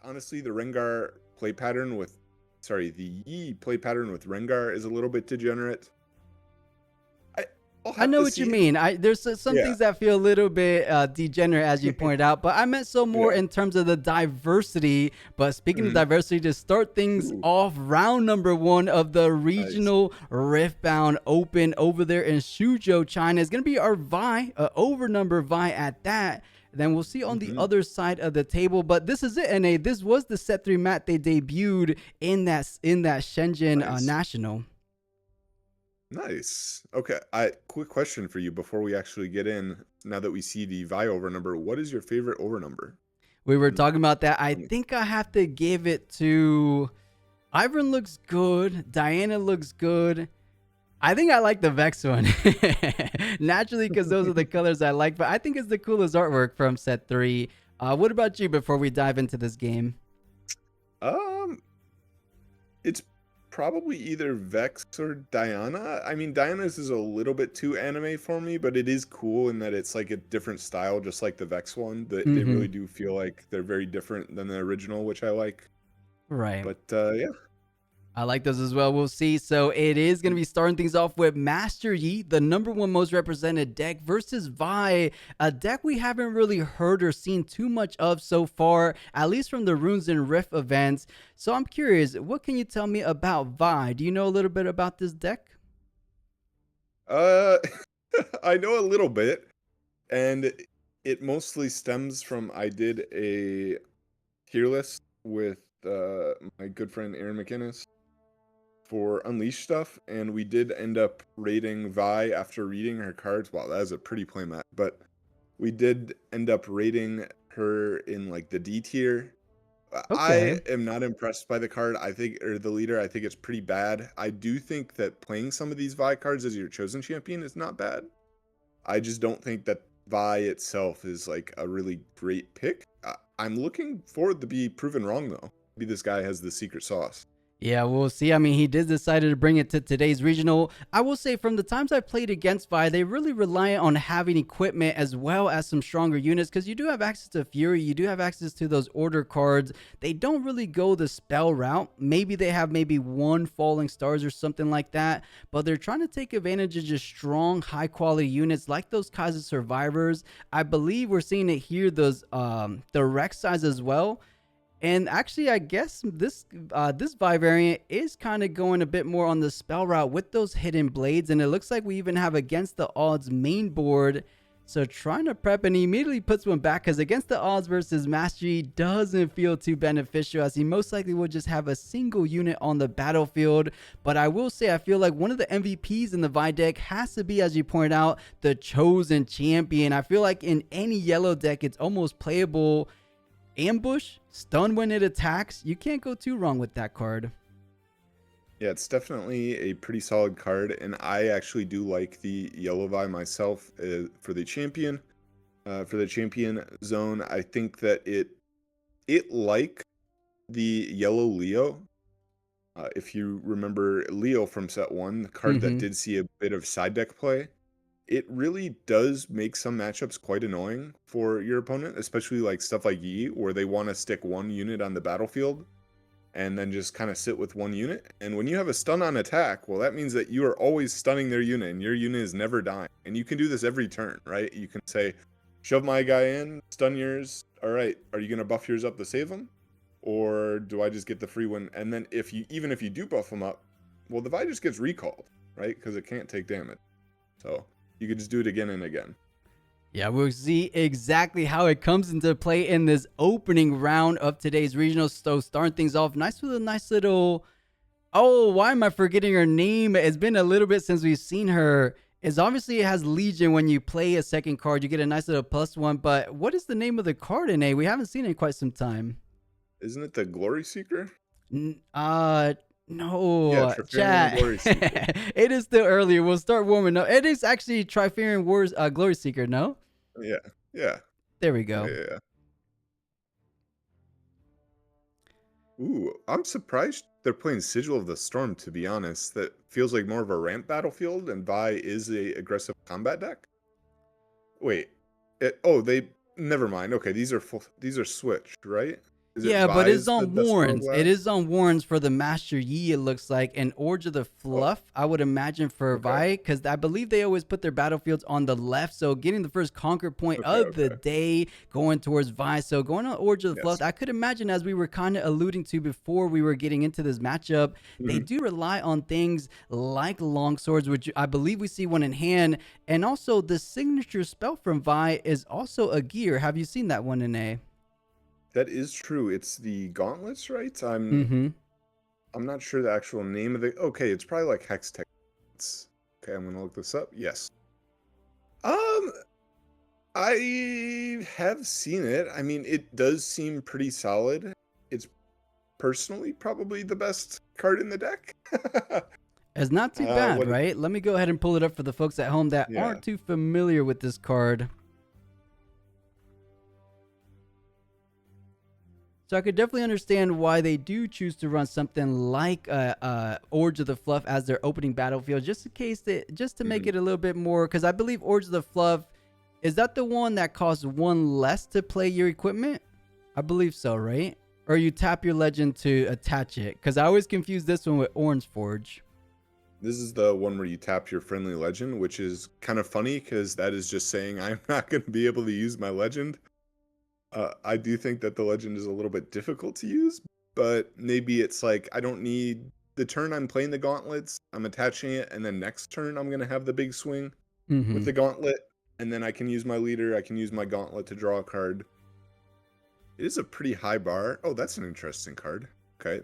honestly, the Rengar play pattern with, the Yi play pattern with Rengar is a little bit degenerate. I'll I have know to what you see. mean. There's some Yeah. things that feel a little bit degenerate, as you pointed out, but I meant so more Yeah. in terms of the diversity. But speaking of Mhm. diversity, to start things Ooh, off, round number 1 of the nice. regional Riftbound Open over there in Suzhou, China is going to be our Vi, over number Vi at that. Then we'll see on the Mhm. other side of the table. But this is it, NA. This was the set 3 mat they debuted in that Shenzhen Nice. National. Nice. Okay. Quick question for you before we actually get in. Now that we see the Vi over number, what is your favorite over number? We were Mm, talking about that. I mm. think I have to give it to Ivan. Looks good. Diana looks good. I think I like the Vex one. Naturally, because those are the colors I like, but I think it's the coolest artwork from set 3. What about you before we dive into this game? Um, it's probably either Vex or Diana. I mean, Diana's is a little bit too anime for me, but it is cool in that it's like a different style, just like the Vex one. They Mm-hmm. really do feel like they're very different than the original, which I like. Right. But yeah. I like those as well. We'll see. So it is going to be starting things off with Master Yi, the number 1 most represented deck, versus Vi, a deck we haven't really heard or seen too much of so far, at least from the Runes and Rift events. So I'm curious, what can you tell me about Vi? Do you know a little bit about this deck? Uh, I know a little bit, and it mostly stems from I did a tier list with my good friend Aaron McInnes for Unleashed stuff, and we did end up rating Vi after reading her cards. Wow, that is a pretty playmat, but we did end up rating her in like the D tier. I Okay. am not impressed by the card. I think, or the leader, I think it's pretty bad. I do think that playing some of these Vi cards as your chosen champion is not bad. I just don't think that Vi itself is like a really great pick. I'm looking forward to be proven wrong though. Maybe this guy has the secret sauce. Yeah, we'll see. I mean, he did decide to bring it to today's regional. I will say, from the times I've played against Vi, they really rely on having equipment as well as some stronger units, because you do have access to Fury, you do have access to those order cards. They don't really go the spell route. Maybe they have maybe 1 Falling Stars or something like that, but they're trying to take advantage of just strong, high quality units like those Kaiser Survivors. I believe we're seeing it here, those the Rex size as well. And actually, I guess this Vi variant is kind of going a bit more on the spell route with those hidden blades, and it looks like we even have against the odds main board. So trying to prep, and he immediately puts one back, because against the odds versus Mastery doesn't feel too beneficial, as he most likely will just have a single unit on the battlefield. But I will say, I feel like one of the MVPs in the Vi deck has to be, as you pointed out, the chosen champion. I feel like in any yellow deck, it's almost playable. Ambush, stun when it attacks. You can't go too wrong with that card. Yeah, it's definitely a pretty solid card, and I actually do like the yellow Vi myself for the champion. For the champion zone, I think that it like the yellow Leo. If you remember Leo from set 1, the card that Mm-hmm. did see a bit of side deck play, it really does make some matchups quite annoying for your opponent, especially like stuff like Yi, where they want to stick 1 unit on the battlefield and then just kind of sit with 1 unit. And when you have a stun on attack, well, that means that you are always stunning their unit, and your unit is never dying. And you can do this every turn, right? You can say, shove my guy in, stun yours. All right, are you going to buff yours up to save him? Or do I just get the free win? And then even if you do buff him up, well, the Vi just gets recalled, right? Because it can't take damage. So you could just do it again and again. Yeah, we'll see exactly how it comes into play in this opening round of today's regional. So starting things off nice with a nice little. Oh, why am I forgetting her name? It's been a little bit since we've seen her. It's obviously, it has Legion. When you play a second card, you get a nice little +1. But what is the name of the card in A? We haven't seen it in quite some time. Isn't it the Glory Seeker? N- Yeah, no, Trifarian chat. Glory Seeker. It is still earlier. We'll start warming up. It is actually Trifarian Wars, Glory Seeker. No, Yeah, yeah, there we yeah, go. yeah. Ooh, I'm surprised they're playing Sigil of the Storm, to be honest. That feels like more of a ramp battlefield, and Vi is a aggressive combat deck. Wait, they never mind. Okay, these are switched, right? Is it Yeah, but it's Vi's the on best Warrens. It roguelike? is on Warrens for the Master Yi, it looks like. And Orge of the Oh, Fluff, I would imagine for okay. Vi, because I believe they always put their battlefields on the left. So getting the first conquer point Okay, of the okay. day going towards Vi. So going on Orge of the Fluff, Yes. I could imagine, as we were kind of alluding to before we were getting into this matchup, they Mhm. do rely on things like long swords, which I believe we see one in hand. And also the signature spell from Vi is also a gear. Have you seen that one in A? That is true. It's the gauntlets, right? Mm-hmm. I'm not sure the actual name of the. Okay, it's probably like Hex Tech. Okay, I'm gonna look this up. Yes. Um, I have seen it. I mean, it does seem pretty solid. It's personally probably the best card in the deck. It's not too bad, What? right? Let me go ahead and pull it up for the folks at home that Yeah. aren't too familiar with this card. So I could definitely understand why they do choose to run something like Orge of the Fluff as their opening battlefield, just in case just to make Mhm. it a little bit more. Because I believe Orge of the Fluff, is that the one that costs one less to play your equipment? I believe so, right? Or you tap your legend to attach it. Because I always confuse this one with Orange Forge. This is the one where you tap your friendly legend, which is kind of funny because that is just saying I'm not going to be able to use my legend. I do think that the legend is a little bit difficult to use, but maybe it's like I don't need the turn I'm playing the gauntlets, I'm attaching it, and then next turn I'm gonna have the big swing with Mm-hmm. the gauntlet, and then I can use my leader, I can use my gauntlet to draw a card. It is a pretty high bar. Oh, that's an interesting card. Okay.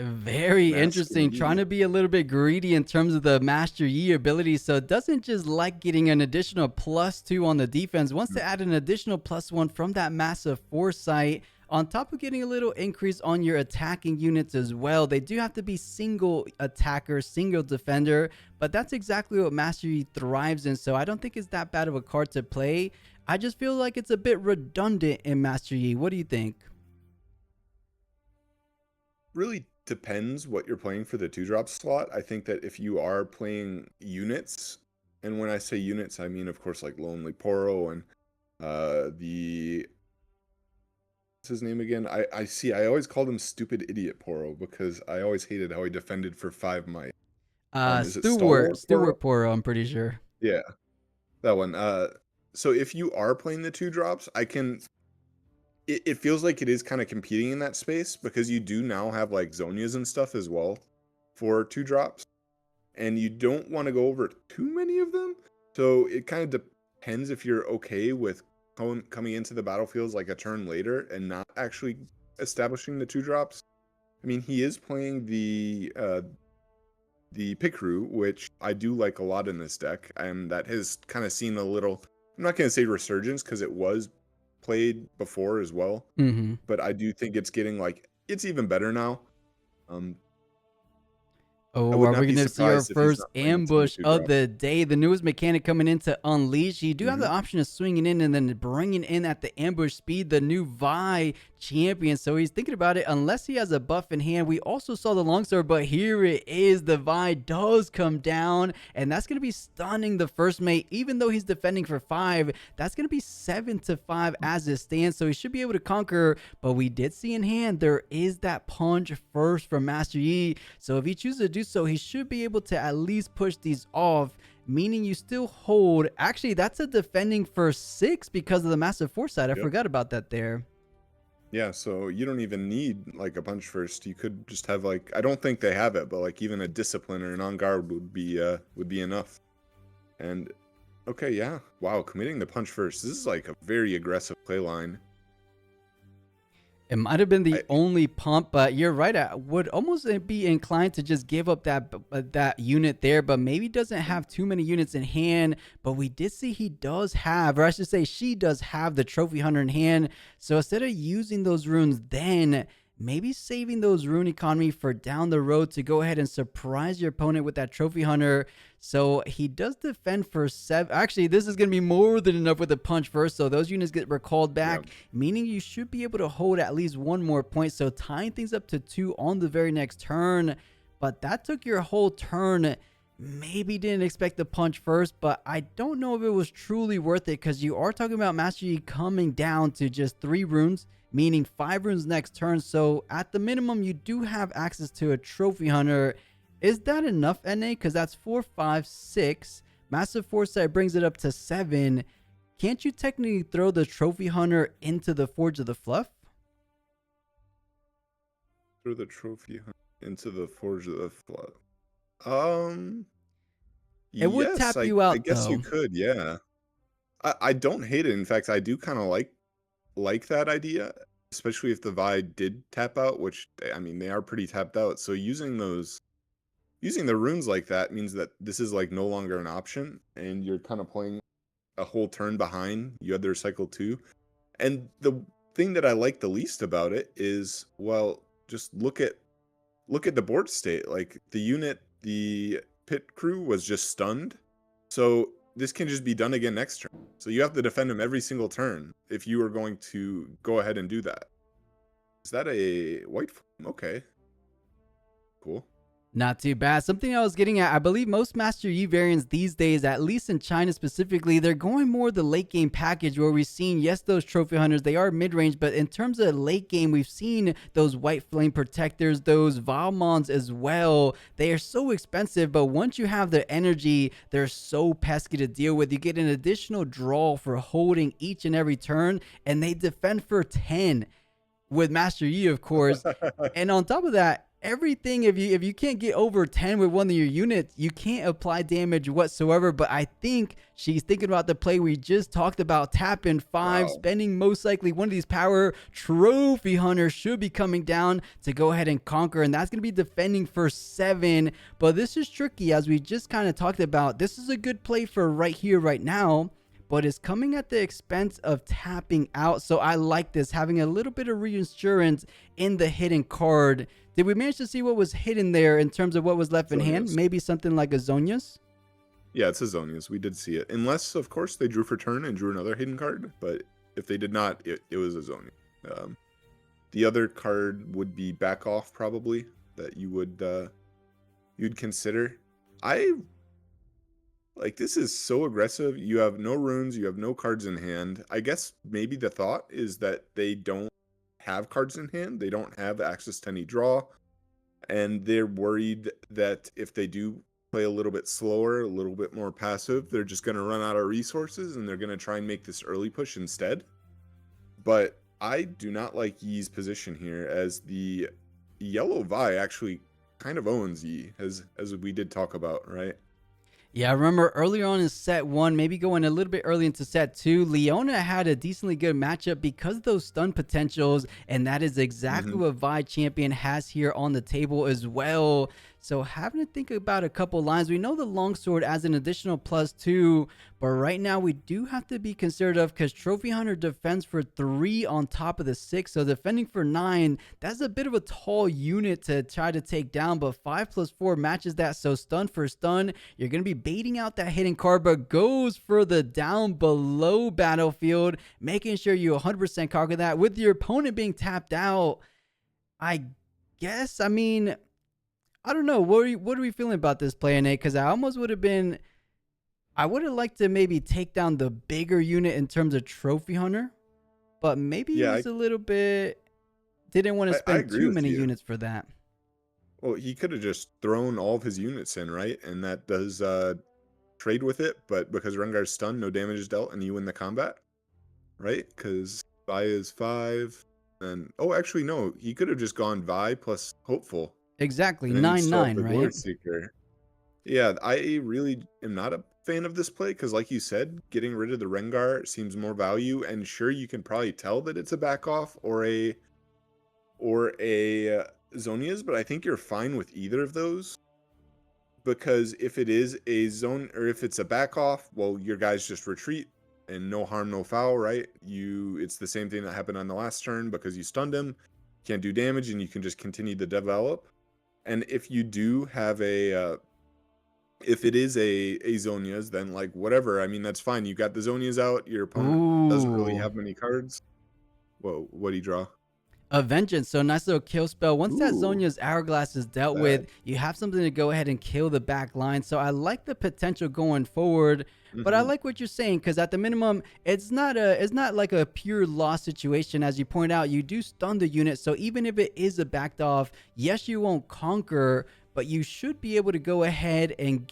Very Master interesting. Trying Yi. to be a little bit greedy in terms of the Master Yi ability. So it doesn't just like getting an additional +2 on the defense. Wants Mm, to add an additional +1 from that massive foresight. On top of getting a little increase on your attacking units as well. They do have to be single attacker, single defender. But that's exactly what Master Yi thrives in. So I don't think it's that bad of a card to play. I just feel like it's a bit redundant in Master Yi. What do you think? Really depends what you're playing for the 2-drop slot. I think that if you are playing units, and when I say units, I mean, of course, like Lonely Poro and the what's his name again? I see. I always called him Stupid Idiot Poro because I always hated how he defended for 5 might. Is it Stalwart Poro? Stewart Poro, I'm pretty sure. Yeah, that one. So if you are playing the 2-drops, I can. It feels like it is kind of competing in that space because you do now have like Zonias and stuff as well for 2-drops, and you don't want to go over too many of them. So it kind of depends if you're okay with coming into the battlefields like a turn later and not actually establishing the 2-drops. I mean, he is playing the Picru, which I do like a lot in this deck, and that has kind of seen a little. I'm not going to say resurgence because it was played before as well, Mm-hmm. but I do think it's getting like it's even better now. Um, I Oh, would are we not be going to see our surprised if he's first not playing some of the ambush two of drops. the day? The newest mechanic coming into Unleash. You do have the Hmm. option of swinging in and then bringing in at the ambush speed the new Vi champion. So he's thinking about it. Unless he has a buff in hand, we also saw the longsword, but here it is. The Vi does come down, and that's going to be stunning the first mate. Even though he's defending for 5, that's going to be 7-5 as it stands. So he should be able to conquer. But we did see in hand there is that punch first from Master Yi. So if he chooses to do so, he should be able to at least push these off, meaning you still hold. Actually, that's a defending for 6 because of the massive foresight. I Yep. forgot about that there. Yeah, so you don't even need like a punch first. You could just have like I don't think they have it, but like even a discipline or an on guard would be enough. And okay, yeah. Wow, committing the punch first. This is like a very aggressive play line. It might have been the I only pump, but you're right. I would almost be inclined to just give up that unit there, but maybe doesn't have too many units in hand. But we did see he does have, or I should say, she does have the trophy hunter in hand. So instead of using those runes, then maybe saving those rune economy for down the road to go ahead and surprise your opponent with that trophy hunter. So he does defend for 7. Actually, this is going to be more than enough with a punch first. So those units get recalled yeah. back, meaning you should be able to hold at least one more point. So tying things up to 2 on the very next turn. But that took your whole turn. Maybe didn't expect the punch first, but I don't know if it was truly worth it because you are talking about Master Yi coming down to just 3 runes meaning 5 runes next turn. So at the minimum, you do have access to a Trophy Hunter. Is that enough, NA? Because that's 4, 5, 6. Massive Foresight brings it up to 7. Can't you technically throw the Trophy Hunter into the Forge of the Fluff? Throw the trophy into the Forge of the Flood. Um, It would yes, tap I you I out, guess you though. could, yeah. I don't hate it. In fact, I do kind of like that idea, especially if the Vi did tap out, which I mean they are pretty tapped out. So using the runes like that means that this is like no longer an option, and you're kind of playing a whole turn behind. You had their cycle 2, and the thing that I like the least about it is, well, just look at the board state. Like the pit crew was just stunned. So this can just be done again next turn. So you have to defend him every single turn if you are going to go ahead and do that. Is that a white flame? Okay. Cool. Not too bad. Something I was getting at, I believe most Master Yi variants these days, at least in China specifically, they're going more the late game package where we've seen, yes, those trophy hunters, they are mid range, but in terms of late game, we've seen those white flame protectors, those Valmons as well. They are so expensive, but once you have their energy, they're so pesky to deal with. You get an additional draw for holding each and every turn, and they defend for 10 with Master Yi, of course. And on top of that, everything, if you can't get over 10 with one of your units, you can't apply damage whatsoever. But I think she's thinking about the play we just talked about, tapping 5, Wow. spending most likely one of these power trophy hunters should be coming down to go ahead and conquer, and that's going to be defending for 7. But this is tricky, as we just kind of talked about. This is a good play for right here, right now, but it's coming at the expense of tapping out. So I like this, having a little bit of reinsurance in the hidden card. Did we manage to see what was hidden there in terms of what was left in hand? Zonias. Maybe something like a Zonias? Yeah, it's a Zonias. We did see it. Unless, of course, they drew for turn and drew another hidden card. But if they did not, it was a Zonias. The other card would be back off, probably, that you'd consider. I like, this is so aggressive. You have no runes, you have no cards in hand. I guess maybe the thought is that they don't have cards in hand. They don't have access to any draw. And they're worried that if they do play a little bit slower, a little bit more passive, they're just going to run out of resources and they're going to try and make this early push instead. But I do not like Yi's position here, as the yellow Vi actually kind of owns Yi, as we did talk about, right? Yeah, I remember earlier on in set 1, maybe going a little bit early into set 2, Leona had a decently good matchup because of those stun potentials, and that is exactly Mm-hmm. what Vi Champion has here on the table as well. So having to think about a couple lines, we know the longsword as an additional +2, but right now we do have to be conservative because Trophy Hunter defends for 3 on top of the 6, so defending for 9, that's a bit of a tall unit to try to take down, but 5+4 matches that, so stun for stun, you're going to be baiting out that hidden card, but goes for the down below battlefield, making sure you 100% conquer that with your opponent being tapped out. I guess, I mean, I don't know. What are we feeling about this play, Nate? Because I would have liked to maybe take down the bigger unit in terms of Trophy Hunter, but maybe it Yeah, was a little bit, didn't want to I spend agree too with many you. units for that. Well, he could have just thrown all of his units in, right? And that does trade with it, but because Rengar's stunned, no damage is dealt, and you win the combat, right? Because Vi is 5, and oh, actually, no, he could have just gone Vi plus Hopeful, Exactly, and then you still have 9-9, the Glory right? Seeker. Yeah, I really am not a fan of this play because, like you said, getting rid of the Rengar seems more value, and sure, you can probably tell that it's a back off or a Zonias, but I think you're fine with either of those, because if it is a zone or if it's a back off, well, your guys just retreat and no harm, no foul, right? It's the same thing that happened on the last turn because you stunned him, can't do damage, and you can just continue to develop. And if you do have if it is a Zonias, then like whatever. I mean, that's fine. You got the Zonias out. Your opponent doesn't really Ooh. have many cards. Whoa, what do you draw? A vengeance, so nice little kill spell. Once that Ooh, Zonya's hourglass is dealt that. with, you have something to go ahead and kill the back line. So I like the potential going forward, but I Hmm. like what you're saying because at the minimum, it's not like a pure loss situation. As you point out, you do stun the unit, so even if it is a backed off, yes, you won't conquer. But you should be able to go ahead and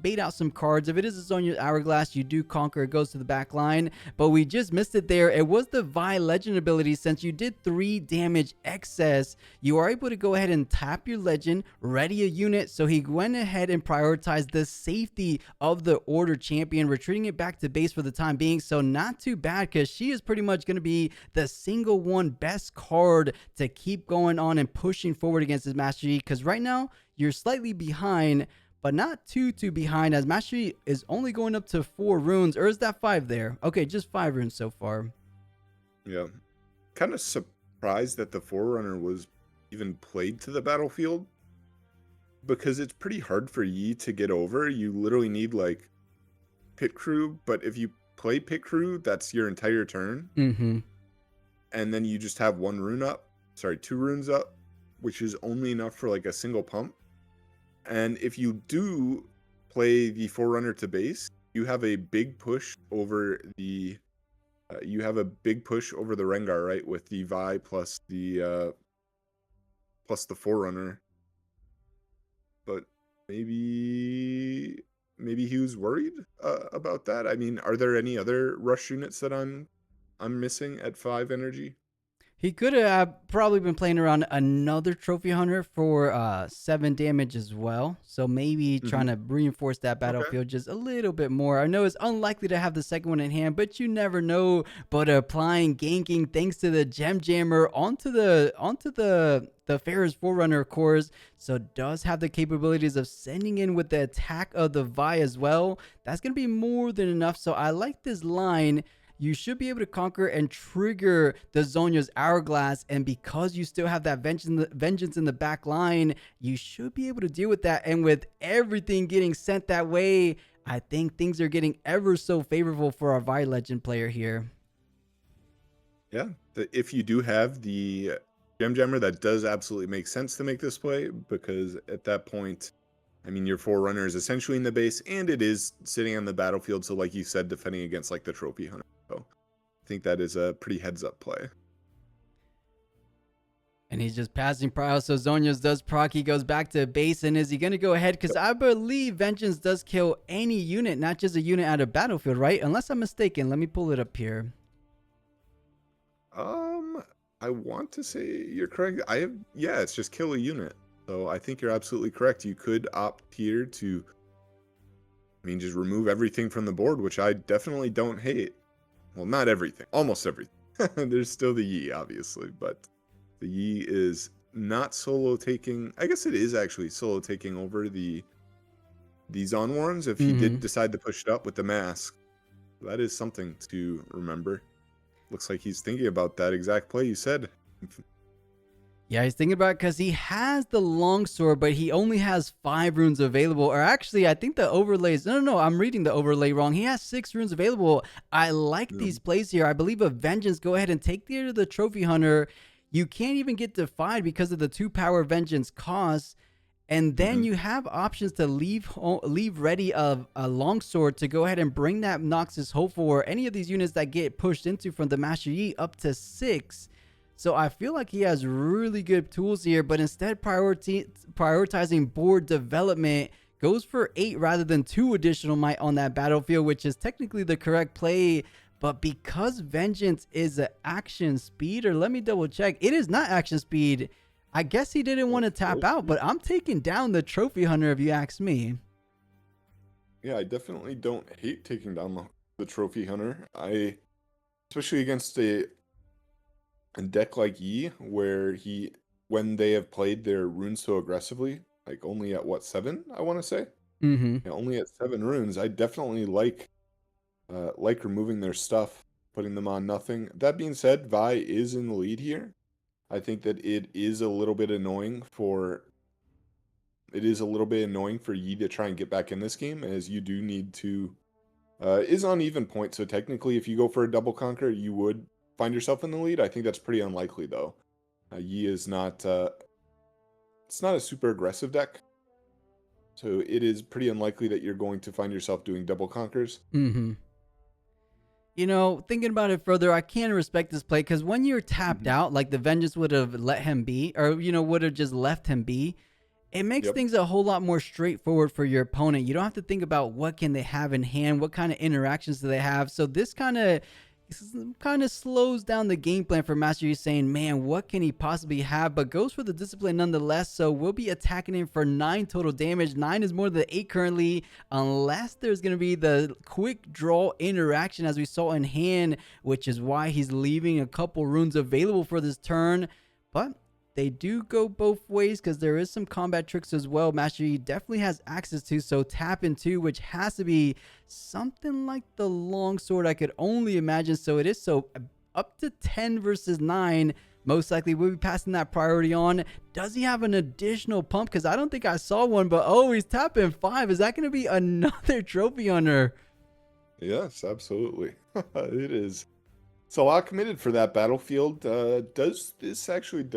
bait out some cards. If it is a Zonya's hourglass, you do conquer. It goes to the back line, but we just missed it there. It was the Vi Legend ability. Since you did 3 damage excess, you are able to go ahead and tap your Legend, ready a unit. So he went ahead and prioritized the safety of the Order Champion, retreating it back to base for the time being. So not too bad because she is pretty much going to be the single one best card to keep going on and pushing forward against his Master Yi. Because right now, you're slightly behind, but not too behind, as Mastery is only going up to 4 runes. Or is that 5 there? Okay, just 5 runes so far. Yeah. Kind of surprised that the Forerunner was even played to the battlefield, because it's pretty hard for Yi to get over. You literally need like Pit Crew, but if you play Pit Crew, that's your entire turn, Mm-hmm. and then you just have 1 rune up. Sorry, 2 runes up, which is only enough for like a single pump. And if you do play the Forerunner to base, you have a big push over the Rengar, right? With the Vi plus the Forerunner. But maybe he was worried about that. I mean, are there any other rush units that I'm missing at 5 energy? He could have probably been playing around another trophy hunter for 7 damage as well. So maybe Hmm. trying to reinforce that Okay. battlefield just a little bit more. I know it's unlikely to have the second one in hand, but you never know. But applying ganking thanks to the gem jammer onto the Pharaoh's Forerunner, of course. So does have the capabilities of sending in with the attack of the Vi as well. That's gonna be more than enough. So I like this line. You should be able to conquer and trigger the Zonya's hourglass. And because you still have that vengeance in the back line, you should be able to deal with that. And with everything getting sent that way, I think things are getting ever so favorable for our Vi Legend player here. Yeah. If you do have the Gem Jammer, that does absolutely make sense to make this play, because at that point, I mean, your Forerunner is essentially in the base, and it is sitting on the battlefield. So, like you said, defending against like the Trophy Hunter. So, I think that is a pretty heads up play. And he's just passing Prio. So Zonya's does proc. He goes back to base. And is he going to go ahead? Because Yep. I believe Vengeance does kill any unit, not just a unit out of battlefield, right? Unless I'm mistaken. Let me pull it up here. Um, I want to say you're correct. Yeah, it's just kill a unit. So I think you're absolutely correct. You could opt here to, I mean, just remove everything from the board, which I definitely don't hate. Well, not everything, almost everything. There's still the Yi, obviously, but the Yi is not solo taking. I guess it is actually solo taking over these Onwarms if he Mm-hmm. did decide to push it up with the mask. That is something to remember. Looks like he's thinking about that exact play you said. Yeah, he's thinking about it because he has the longsword, but he only has 5 runes available. Or actually, I think the overlays. No, I'm reading the overlay wrong. He has 6 runes available. I like Yeah. these plays here. I believe a Vengeance. Go ahead and take the Trophy Hunter. You can't even get defied because of the 2 power Vengeance costs. And then Mhm. you have options to leave ready a longsword to go ahead and bring that Noxus Hopeful or any of these units that get pushed into from the Master Yi up to 6. So I feel like he has really good tools here, but instead prioritizing board development goes for 8 rather than 2 additional might on that battlefield, which is technically the correct play. But because Vengeance is an action speed, or let me double check, it is not action speed. I guess he didn't want to tap out, but I'm taking down the Trophy Hunter if you ask me. Yeah, I definitely don't hate taking down the Trophy Hunter. Especially against a deck like Yi, where when they have played their runes so aggressively, like only at what, 7, I want to say? Mm-hmm. Yeah, only at 7 runes, I definitely like removing their stuff, putting them on nothing. That being said, Vi is in the lead here. I think that it is a little bit annoying for Yi to try and get back in this game, as you do need to is on even point. So technically, if you go for a double conquer, you would find yourself in the lead. I think that's pretty unlikely, though. Yi is not it's not a super aggressive deck, so it is pretty unlikely that you're going to find yourself doing double conquers. Mm-hmm. You know, thinking about it further, I can respect this play because when you're tapped Hmm. out, like the Vengeance would have let him be, or would have just left him be. It makes Yep. things a whole lot more straightforward for your opponent. You don't have to think about what can they have in hand, what kind of interactions do they have. So this kind of slows down the game plan for Master Yi, saying, man, what can he possibly have? But goes for the discipline nonetheless. So we'll be attacking him for 9 total damage. 9 is more than 8 currently, unless there's going to be the quick draw interaction as we saw in hand, which is why he's leaving a couple runes available for this turn. But they do go both ways because there is some combat tricks as well. Master Yi definitely has access to, so tap into, which has to be something like the longsword, I could only imagine. So it is up to 10 versus 9. Most likely we'll be passing that priority on. Does he have an additional pump? Because I don't think I saw one, but oh, he's tapping 5. Is that going to be another trophy hunter? Yes, absolutely. It is. It's a lot committed for that battlefield. Does this actually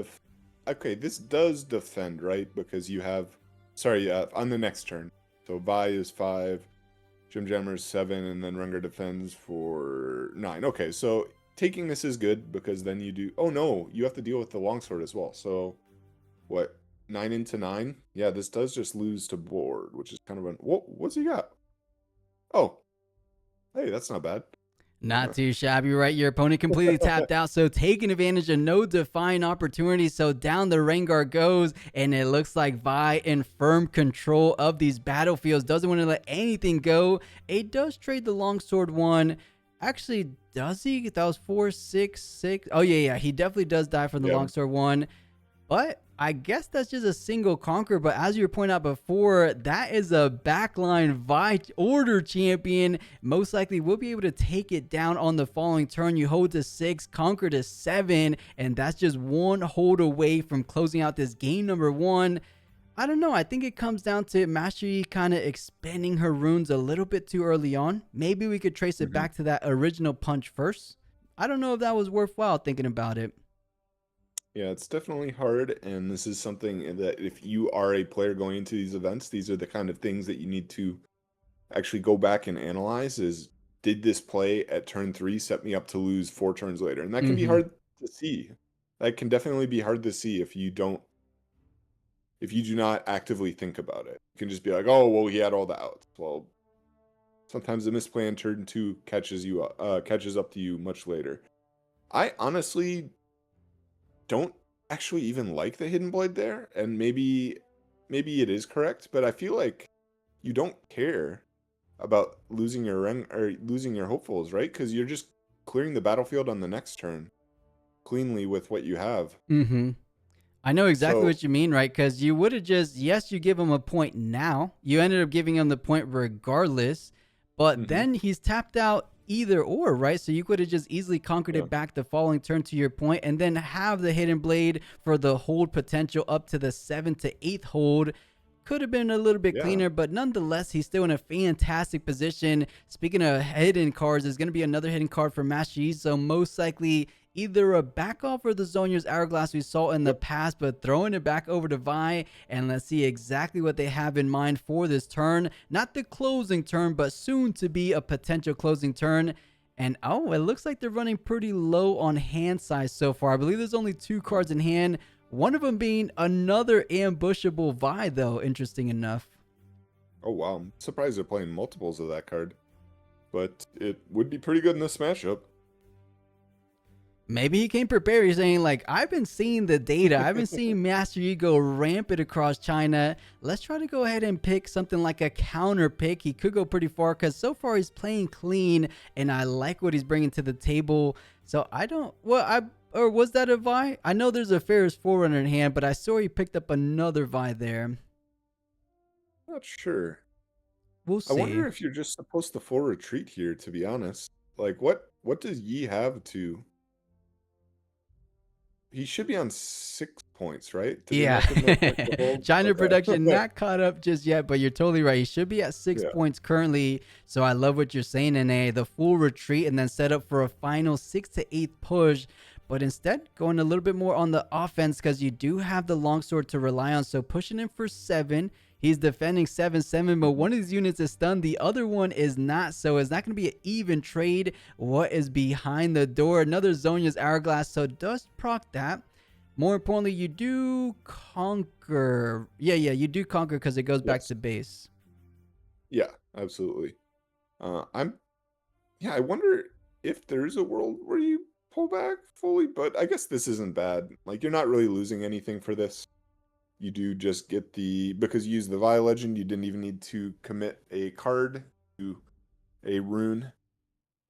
okay, this does defend, right? Because you have, sorry, on the next turn. So Vi is 5, Jim Jammer is 7, and then Rengar defends for 9. Okay, so taking this is good because then you do, oh no, you have to deal with the longsword as well. So what, 9 into 9? Yeah, this does just lose to board, which is kind of what's he got? Oh, hey, that's not bad. Not too shabby, right? Your opponent completely tapped out, so taking advantage of no defined opportunity. So down the Rengar goes, and it looks like Vi in firm control of these battlefields. Doesn't want to let anything go. It does trade the longsword one. Actually, does he? That was 4, 6, 6. Oh, yeah. He definitely does die for the longsword one. But I guess that's just a single conquer. But as you pointed out before, that is a backline Vi order champion. Most likely will be able to take it down on the following turn. You hold to 6, conquer to 7, and that's just one hold away from closing out this game number 1. I don't know. I think it comes down to Master Yi kind of expending her runes a little bit too early on. Maybe we could trace it back to that original punch first. I don't know if that was worthwhile thinking about it. Yeah, it's definitely hard, and this is something that if you are a player going into these events, these are the kind of things that you need to actually go back and analyze is, did this play at turn 3 set me up to lose 4 turns later? And that can be hard to see. That can definitely be hard to see if you do not actively think about it. You can just be like, oh, well, he had all the outs. Well, sometimes the misplay in turn 2 catches up to you much later. I honestly don't actually even like the hidden blade there, and maybe it is correct, but I feel like you don't care about losing your losing your hopefuls, right? Because you're just clearing the battlefield on the next turn cleanly with what you have. I know exactly So what you mean, right? Because you would have just, yes, you give him a point now. You ended up giving him the point regardless, but then he's tapped out either or, right? So you could have just easily conquered it back the following turn to your point and then have the hidden blade for the hold potential up to the 7th to 8th hold. Could have been a little bit cleaner, but nonetheless, he's still in a fantastic position. Speaking of hidden cards, there's going to be another hidden card for Master Yi, so most likely either a back off or the Zonya's Hourglass we saw in the past, but throwing it back over to Vi, and let's see exactly what they have in mind for this turn. Not the closing turn, but soon to be a potential closing turn. And oh, it looks like they're running pretty low on hand size so far. I believe there's only 2 cards in hand. One of them being another ambushable Vi, though, interesting enough. Oh, wow. I'm surprised they're playing multiples of that card. But it would be pretty good in this matchup. Maybe he came prepared. He's saying, like, I've been seeing the data. I've been seeing Master Yi go rampant across China. Let's try to go ahead and pick something like a counter pick. He could go pretty far because so far he's playing clean, and I like what he's bringing to the table. So I don't... Well, or was that a Vi? I know there's a Ferris Forerunner in hand, but I saw he picked up another Vi there. Not sure. We'll see. I wonder if you're just supposed to full retreat here, to be honest. Like, what does Yi have to... He should be on 6 points, right? Yeah. China production not caught up just yet, but you're totally right. He should be at 6 points currently. So I love what you're saying, and the full retreat and then set up for a final 6 to 8 push. but instead going a little bit more on the offense because you do have the longsword to rely on. So pushing in for 7. He's defending 7/7, but one of these units is stunned. The other one is not. So it's not going to be an even trade. What is behind the door? Another Zonya's Hourglass. So does proc that. More importantly, you do conquer. Yeah, you do conquer because it goes back Yes. to base. Yeah, absolutely. I wonder if there's a world where you pull back fully, but I guess this isn't bad. Like, you're not really losing anything for this. You do just get because you use the Vi Legend, you didn't even need to commit a card to a rune.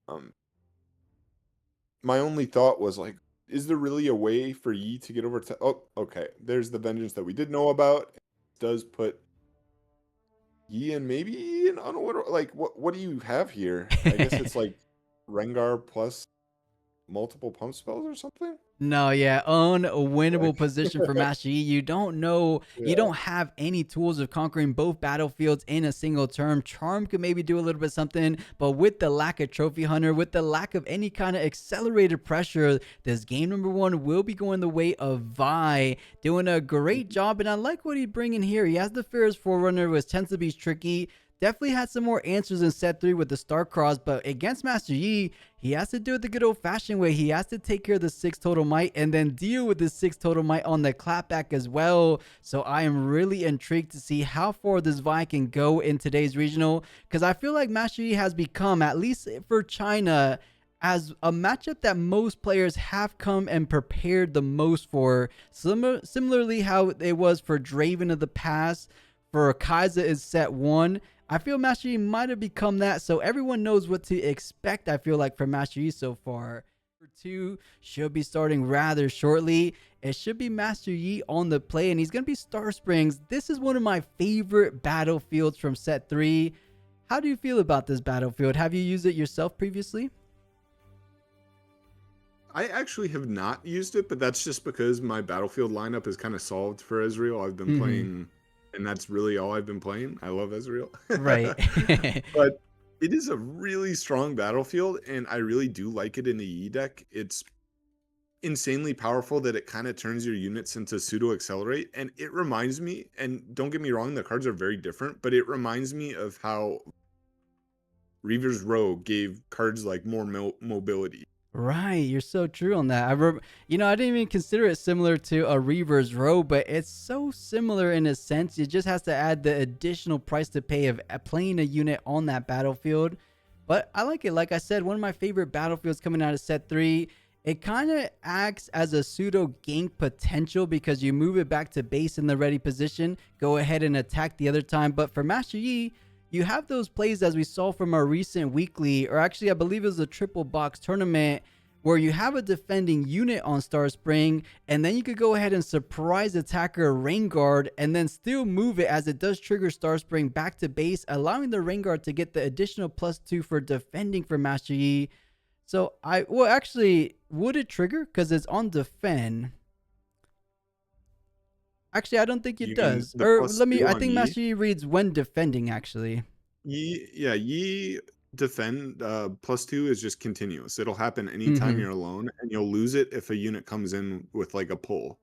Um, my only thought was like, is there really a way for Yi to get over to? Oh, okay. There's the vengeance that we did know about. It does put Yi and maybe an unwinnable. Like, what do you have here? I guess it's like Rengar plus multiple pump spells or something. No, yeah, unwinnable Like, position for Master Yi. You don't know, you yeah, don't have any tools of conquering both battlefields in a single turn. Charm could maybe do a little bit something, but with the lack of Trophy Hunter, with the lack of any kind of accelerated pressure, this game number 1 will be going the way of Vi, doing a great job. And I like what he's bringing here. He has the Fear's Forerunner, which tends to be tricky. Definitely had some more answers in set 3 with the Starcross, but against Master Yi, he has to do it the good old-fashioned way. He has to take care of the 6 total might and then deal with the 6 total might on the clapback as well. So I am really intrigued to see how far this Vi can go in today's regional, because I feel like Master Yi has become, at least for China, as a matchup that most players have come and prepared the most for. Similarly how it was for Draven of the past, for Kaiser is set 1. I feel Master Yi might have become that, so everyone knows what to expect, I feel like, from Master Yi so far. Number 2 should be starting rather shortly. It should be Master Yi on the play, and he's going to be Star Springs. This is one of my favorite battlefields from set 3. How do you feel about this battlefield? Have you used it yourself previously? I actually have not used it, but that's just because my battlefield lineup is kind of solved for Ezreal. I've been Mm-hmm. playing, and that's really all I've been playing. I love Ezreal. Right. But it is a really strong battlefield, and I really do like it in the Yi deck. It's insanely powerful that it kind of turns your units into pseudo accelerate, and it reminds me, and don't get me wrong, the cards are very different, but it reminds me of how Reaver's Row gave cards like more mobility. Right, you're so true on that. I didn't even consider it similar to a Reaver's Row, but it's so similar in a sense. It just has to add the additional price to pay of playing a unit on that battlefield. But I like it. Like I said, one of my favorite battlefields coming out of set 3. It kind of acts as a pseudo gank potential because you move it back to base in the ready position, go ahead and attack the other time. But for Master Yi, you have those plays as we saw from our recent weekly, or actually I believe it was a triple box tournament, where you have a defending unit on Star Spring, and then you could go ahead and surprise attacker Rain Guard, and then still move it as it does trigger Star Spring back to base, allowing the Rain Guard to get the additional +2 for defending for Master Yi. So actually, would it trigger? Because it's on defend. Actually, I don't think it You mean does. the Or plus two I on think Yi? Master Yi reads when defending, actually. Yi defend +2 is just continuous. It'll happen anytime Mm-hmm. you're alone, and you'll lose it if a unit comes in with like a pull.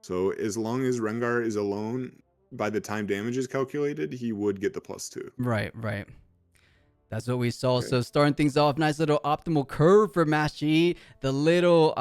So as long as Rengar is alone, by the time damage is calculated, he would get the +2. Right. That's what we saw. Okay. So starting things off, nice little optimal curve for Master Yi. The little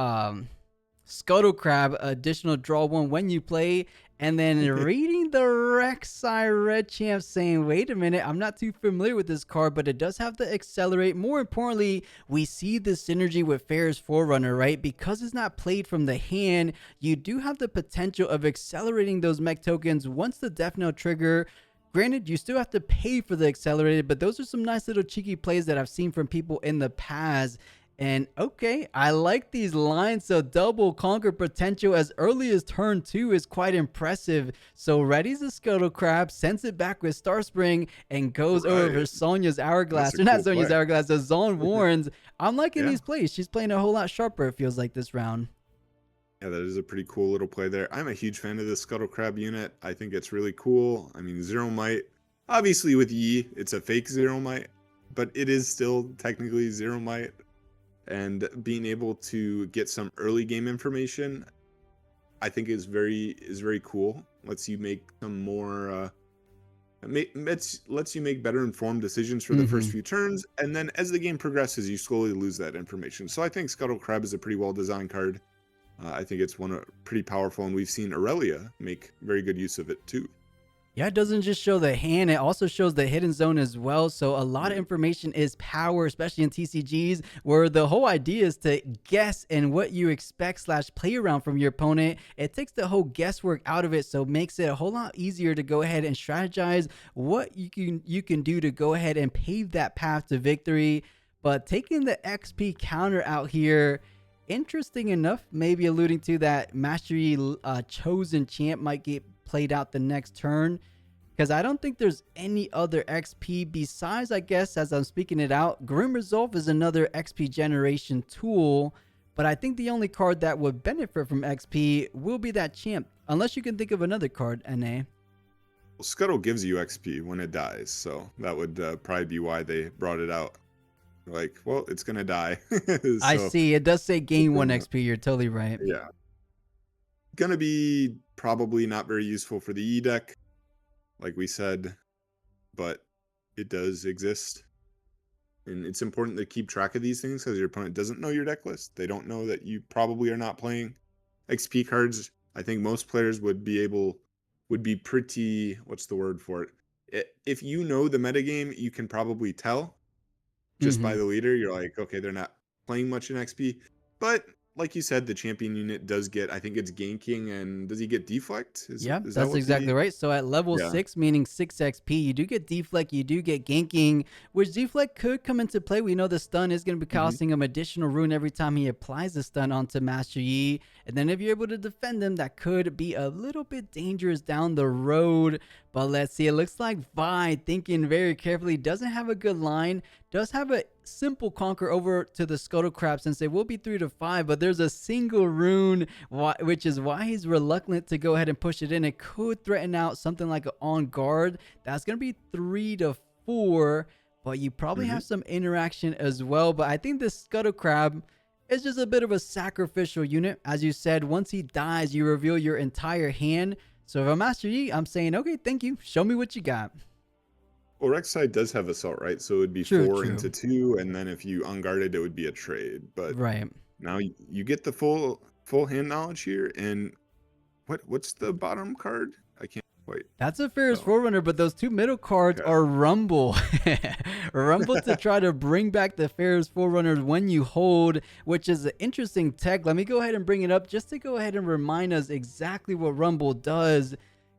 Scuttle Crab, additional draw 1 when you play. And then reading the Rek'Sai Red Champ saying, wait a minute, I'm not too familiar with this card, but it does have to accelerate. More importantly, we see the synergy with Fair's Forerunner, right? Because it's not played from the hand, you do have the potential of accelerating those mech tokens once the Death Knell trigger. Granted, you still have to pay for the accelerated, but those are some nice little cheeky plays that I've seen from people in the past. And okay, I like these lines. So double conquer potential as early as turn 2 is quite impressive. So readies the Scuttle Crab, sends it back with Star Spring, and goes over for Right. Sonya's That's Hourglass. a Or not cool Sonya's play. Hourglass, the Zone Warns. I'm liking Yeah. these plays. She's playing a whole lot sharper, it feels like, this round. Yeah, that is a pretty cool little play there. I'm a huge fan of the Scuttle Crab unit. I think it's really cool. I mean, Zero Might, obviously with Yi, it's a fake Zero Might, but it is still technically Zero Might. and being able to get some early game information, I think is very cool. Lets you make some more lets you make better informed decisions for the first Hmm. few turns, and then as the game progresses, you slowly lose that information. So I think Scuttle Crab is a pretty well designed card. I think it's pretty powerful, and we've seen Aurelia make very good use of it too. Yeah, it doesn't just show the hand, it also shows the hidden zone as well. So a lot of Mm. information is power, especially in TCGs, where the whole idea is to guess and what you expect slash play around from your opponent. It takes the whole guesswork out of it, so makes it a whole lot easier to go ahead and strategize what you can do to go ahead and pave that path to victory. But taking the XP counter out here, interesting enough, maybe alluding to that mastery chosen champ might get played out the next turn, because I don't think there's any other XP besides, I guess, as I'm speaking it out, Grim Resolve is another XP generation tool, but I think the only card that would benefit from XP will be that champ, unless you can think of another card, NA. Well, Scuttle gives you XP when it dies, so that would probably be why they brought it out. Like, well, it's gonna die, I so see, it does say gain 1 uh, XP, you're totally right. yeah, gonna be probably not very useful for the E deck, like we said, but it does exist. And it's important to keep track of these things because your opponent doesn't know your deck list. They don't know that you probably are not playing XP cards. I think most players would be pretty, what's the word for it? If you know the metagame, you can probably tell just by Hmm. the leader. You're like, okay, they're not playing much in XP. But like you said, the champion unit does get, I think it's ganking, and does he get deflect? Yeah, Is that that's what exactly the right. So at level yeah. 6, meaning 6 XP, you do get deflect, you do get ganking, which deflect could come into play. We know the stun is going to be Mhm. costing him additional rune every time he applies the stun onto Master Yi. And then if you're able to defend him, that could be a little bit dangerous down the road. But let's see, it looks like Vi, thinking very carefully, doesn't have a good line, does have a simple conquer over to the Scuttle Crab since it will be 3 to 5, but there's a single rune, which is why he's reluctant to go ahead and push it in. It could threaten out something like an on guard. That's going to be 3 to 4, but you probably have Mhm. some interaction as well. But I think the Scuttle Crab is just a bit of a sacrificial unit. As you said, once he dies, you reveal your entire hand. So if I'm Master Yi, I'm saying, okay, thank you. Show me what you got. Well, Rek'Sai does have assault, right? So it would be True, 4 true. into 2, and then if you unguarded, it would be a trade. But Right. now you get the full hand knowledge here. And what's the bottom card? I can't quite That's a Ferris tell. Forerunner, but those two middle cards Okay. are Rumble. Rumble to try to bring back the Ferris Forerunners when you hold, which is an interesting tech. Let me go ahead and bring it up just to go ahead and remind us exactly what Rumble does,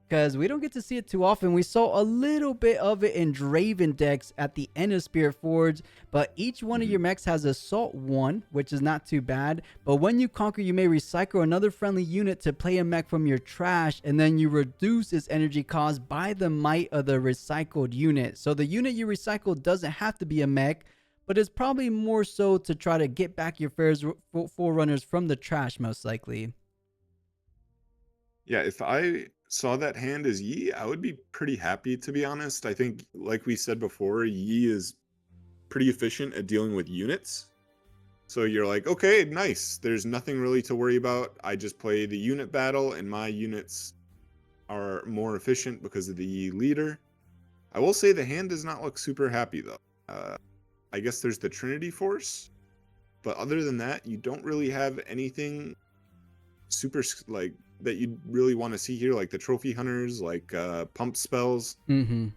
because we don't get to see it too often. We saw a little bit of it in Draven decks at the end of Spiritforged, but each one of Mhm. your mechs has Assault 1, which is not too bad. But when you conquer, you may recycle another friendly unit to play a mech from your trash, and then you reduce its energy cost by the might of the recycled unit. So the unit you recycle doesn't have to be a mech, but it's probably more so to try to get back your Forerunners from the trash, most likely. Yeah, if I saw that hand as Yi, I would be pretty happy, to be honest. I think, like we said before, Yi is pretty efficient at dealing with units. So you're like, okay, nice. There's nothing really to worry about. I just play the unit battle, and my units are more efficient because of the Yi leader. I will say the hand does not look super happy, though. Uh, I guess there's the Trinity Force, but other than that, you don't really have anything super like that you really want to see here, like the Trophy Hunters, like pump spells. Mm-hmm.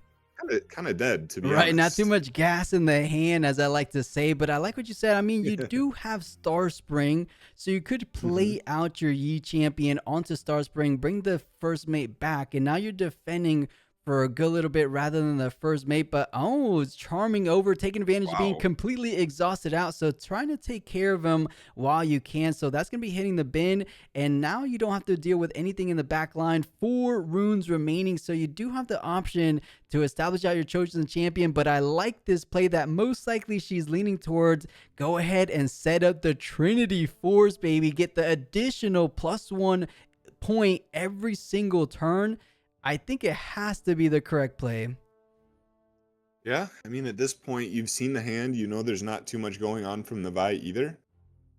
Kind of dead, to be Right, not too honest. much gas in the hand, as I like to say, but I like what you said. I mean, you do have Star Spring, so you could Hmm. play out your Yi champion onto Star Spring, bring the first mate back, and now you're defending for a good little bit rather than the first mate. But oh, it's charming over, taking advantage of being Wow. completely exhausted out. So trying to take care of him while you can. So that's gonna be hitting the bin, and now you don't have to deal with anything in the back line. 4 runes remaining, so you do have the option to establish out your chosen champion. But I like this play that most likely she's leaning towards. Go ahead and set up the Trinity Force, baby. Get the additional +1 point every single turn. I think it has to be the correct play. Yeah, I mean, at this point, you've seen the hand. You know there's not too much going on from the Vi either.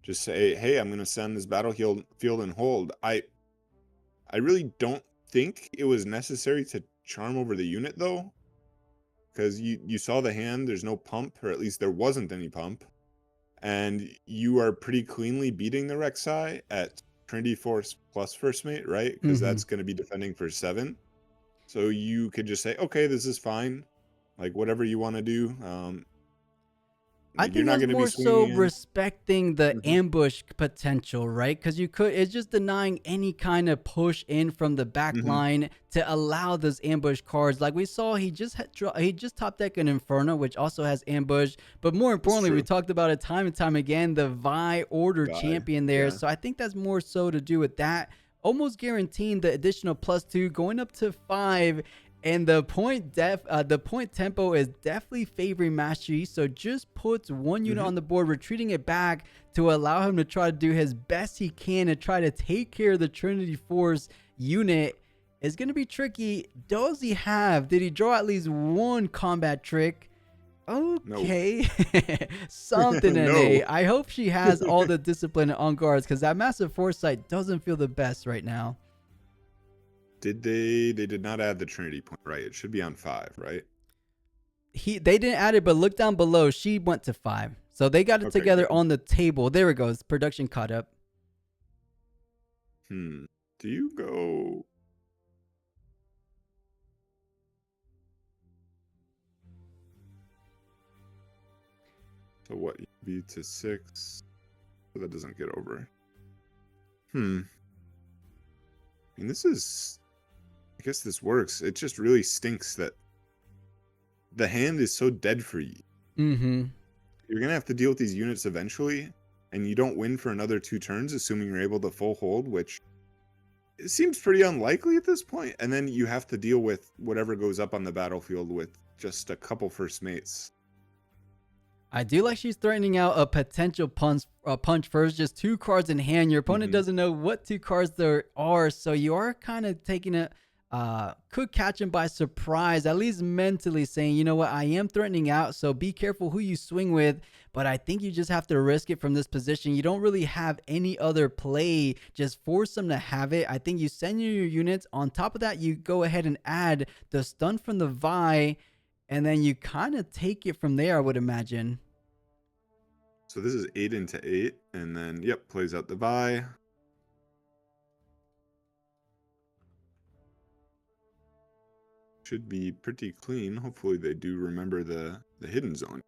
Just say, hey, I'm going to send this battlefield and hold. I really don't think it was necessary to charm over the unit, though. Because you saw the hand, there's no pump, or at least there wasn't any pump. And you are pretty cleanly beating the Rek'Sai at Trinity Force plus first mate, right? Because Hmm. that's going to be defending for 7. So you could just say, okay, this is fine. Like, whatever you want to do. I Like, you're think not that's going to be more so swinging in. respecting the Mhm. ambush potential, right? Because it's just denying any kind of push in from the back Mhm. line to allow those ambush cards. Like we saw, he just top deck an Inferno, which also has ambush. But more That's importantly, we true. talked about it time and time again, the Vi Order Bye. champion there. Yeah. So I think that's more so to do with that. Almost guaranteeing the additional +2, going up to 5. And the point tempo is definitely favoring Mastery, so just puts one unit Mhm. on the board, retreating it back to allow him to try to do his best he can to try to take care of the Trinity Force unit. Is going to be tricky. Did he draw at least one combat trick? No. Okay. Something in No. A. I hope she has all the discipline on guards, because that massive foresight doesn't feel the best right now. Did they did not add the Trinity point, right? It should be on 5, right? They didn't add it, but look down below. She went to 5, so they got it Okay, together good. on the table. There it goes. Production caught up. Do you go to what? B to 6? So that doesn't get over. I mean, this is. I guess this works. It just really stinks that the hand is so dead for you. Mm-hmm. You're gonna have to deal with these units eventually, and you don't win for another 2 turns, assuming you're able to full hold, which it seems pretty unlikely at this point. And then you have to deal with whatever goes up on the battlefield with just a couple first mates. I do like she's threatening out a potential punch first. Just 2 cards in hand. Your opponent Hmm. doesn't know what 2 cards there are, so you are kind of taking it. Could catch him by surprise, at least mentally saying, you know what, I am threatening out, so be careful who you swing with. But I think you just have to risk it from this position. You don't really have any other play. Just force them to have it. I think you send your units. On top of that, you go ahead and add the stun from the Vi, and then you kind of take it from there, I would imagine. So this is 8 into 8, and then yep, plays out the Vi. Should be pretty clean. Hopefully they do remember the hidden zone.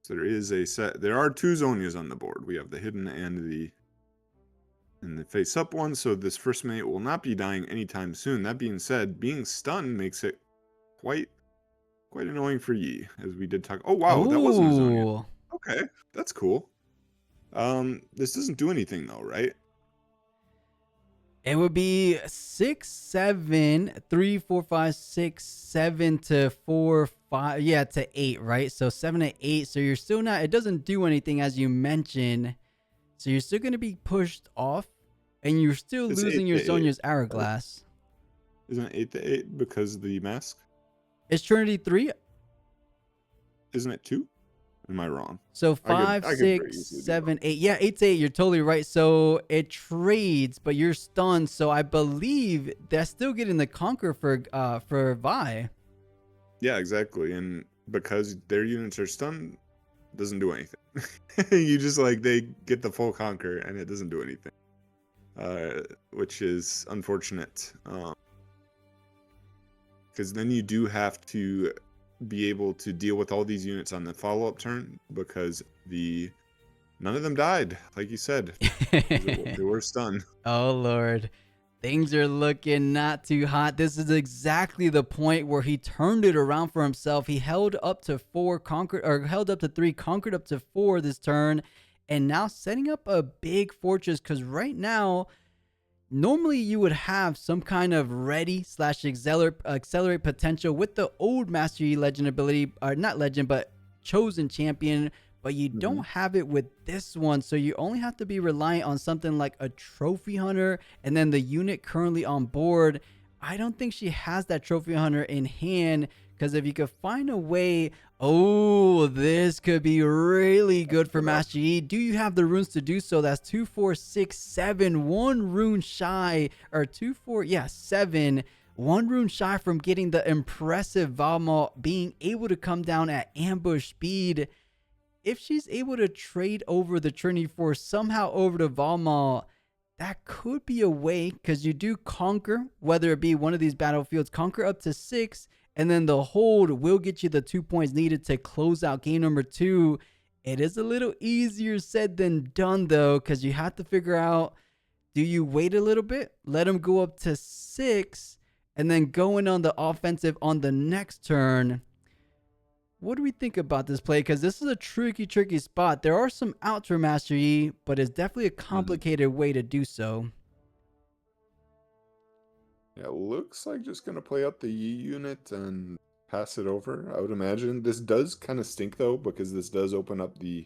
So there is a set. There are 2 Zonias on the board. We have the hidden and the face up one. So this first mate will not be dying anytime soon. That being said, being stunned makes it quite annoying for Yi, as we did talk. Oh wow, that wasn't a Zonia. Oh, Okay, that's cool. This doesn't do anything though, right? it would be 6, 7, 3, 4, 5, 6, 7 to 4, 5. Yeah, to 8, right? So 7 to 8. So you're still not, it doesn't do anything as you mentioned. So you're still going to be pushed off, and you're still It's losing 8 your to 8. Zonia's Right? Hourglass. Isn't it 8 to 8 because of the mask? Is Trinity 3? Isn't it 2? Am I wrong? So 5, I could very 6, easily be wrong. 7, 8. Yeah, 8 to 8. You're totally right. So it trades, but you're stunned. So I believe that's still getting the conquer for Vi. Yeah, exactly. And because their units are stunned, doesn't do anything. You just like they get the full conquer and it doesn't do anything, which is unfortunate. Because then you do have to be able to deal with all these units on the follow-up turn because none of them died, like you said. They were stunned. Oh Lord. Things are looking not too hot. This is exactly the point where he turned it around for himself. He held up to 4, conquered, or held up to 3, conquered up to 4 this turn, and now setting up a big fortress. Because right now, normally you would have some kind of ready slash accelerate potential with the old Mastery Legend ability, or not Legend, but Chosen Champion, but you Hmm. don't have it with this one. So you only have to be reliant on something like a Trophy Hunter and then the unit currently on board. I don't think she has that trophy hunter in hand. Because if you could find a way, oh, this could be really good for Master Yi. Do you have the runes to do so? That's 2, 4, 6, 7, 1 rune shy, or 2, 4, yeah, 7. 1 rune shy from getting the impressive Valma being able to come down at ambush speed. If she's able to trade over the Trinity Force somehow over to Valma, that could be a way, because you do conquer, whether it be one of these battlefields, conquer up to 6, and then the hold will get you the 2 points needed to close out game number 2. It is a little easier said than done, though, because you have to figure out, do you wait a little bit, let them go up to 6, and then go in on the offensive on the next turn? What do we think about this play? Because this is a tricky spot. There are some outs for Master Yi, but it's definitely a complicated way to do so. Yeah, looks like just going to play out the Yi unit and pass it over, I would imagine. This does kind of stink, though, because this does open up the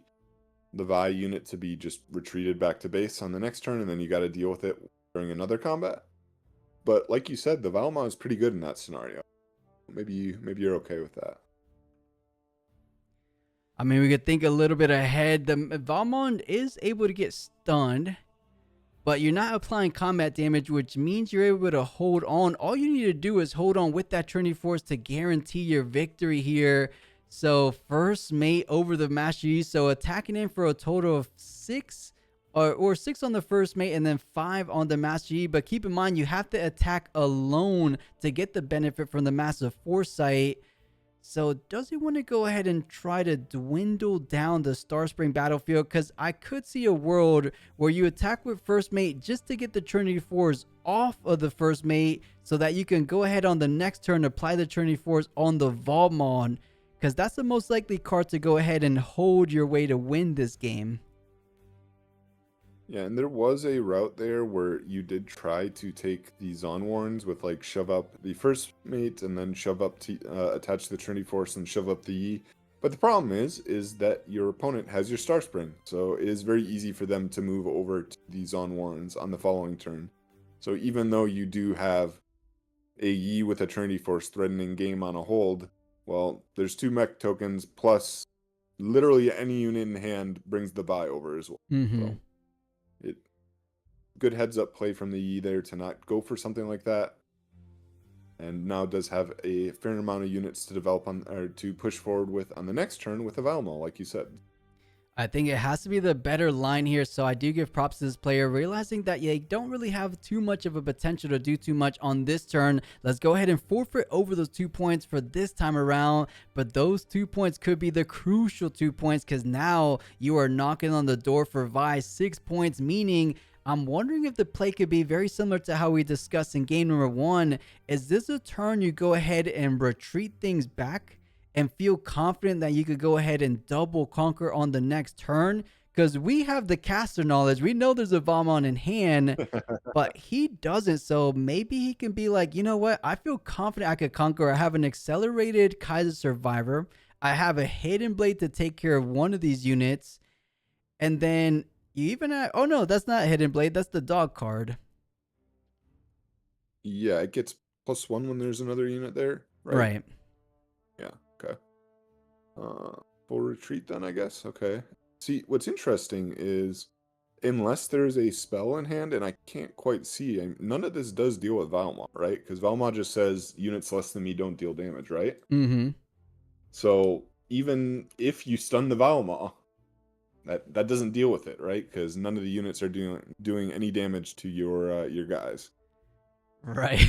Vi unit to be just retreated back to base on the next turn, and then you got to deal with it during another combat. But like you said, the Valma is pretty good in that scenario. Maybe you're okay with that. I mean, we could think a little bit ahead. The Valmont is able to get stunned, but you're not applying combat damage, which means you're able to hold on. All you need to do is hold on with that Trinity Force to guarantee your victory here. So first mate over the Master Yi, so attacking in for a total of 6, or 6 on the first mate and then 5 on the Master Yi. But keep in mind, you have to attack alone to get the benefit from the Massive Foresight. So does he want to go ahead and try to dwindle down the Starspring battlefield? Because I could see a world where you attack with first mate just to get the Trinity Force off of the first mate, so that you can go ahead on the next turn apply the Trinity Force on the Valmon, because that's the most likely card to go ahead and hold your way to win this game. Yeah, and there was a route there where you did try to take the Zonwarns with like shove up the first mate and then shove up to attach the Trinity Force and shove up the Yi. But the problem is that your opponent has your Starspring, so it is very easy for them to move over to the Zonwarns on the following turn. So even though you do have a Yi with a Trinity Force threatening game on a hold, well, there's 2 mech tokens plus literally any unit in hand brings the buy over as well. So good heads up play from the Yi there to not go for something like that. And now does have a fair amount of units to develop on, or to push forward with on the next turn with a Valmo, like you said. I think it has to be the better line here, so I do give props to this player, realizing that you don't really have too much of a potential to do too much on this turn. Let's go ahead and forfeit over those 2 points for this time around, but those 2 points could be the crucial 2 points, because now you are knocking on the door for Vi 6 points, meaning I'm wondering if the play could be very similar to how we discussed in game number 1. Is this a turn you go ahead and retreat things back and feel confident that you could go ahead and double conquer on the next turn? Because we have the caster knowledge. We know there's a Valmon in hand, but he doesn't. So maybe he can be like, you know what? I feel confident I could conquer. I have an accelerated Kaiser Survivor. I have a Hidden Blade to take care of one of these units. And then you even have, oh no, that's not Hidden Blade. That's the dog card. Yeah, it gets +1 when there's another unit there. Right. Yeah, okay. Full retreat then, I guess. Okay. See, what's interesting is, unless there's a spell in hand, and I can't quite see, none of this does deal with Valma, right? Because Valma just says units less than me don't deal damage, right? Mm-hmm. So even if you stun the Valma, that doesn't deal with it, right? Because none of the units are doing any damage to your guys. Right.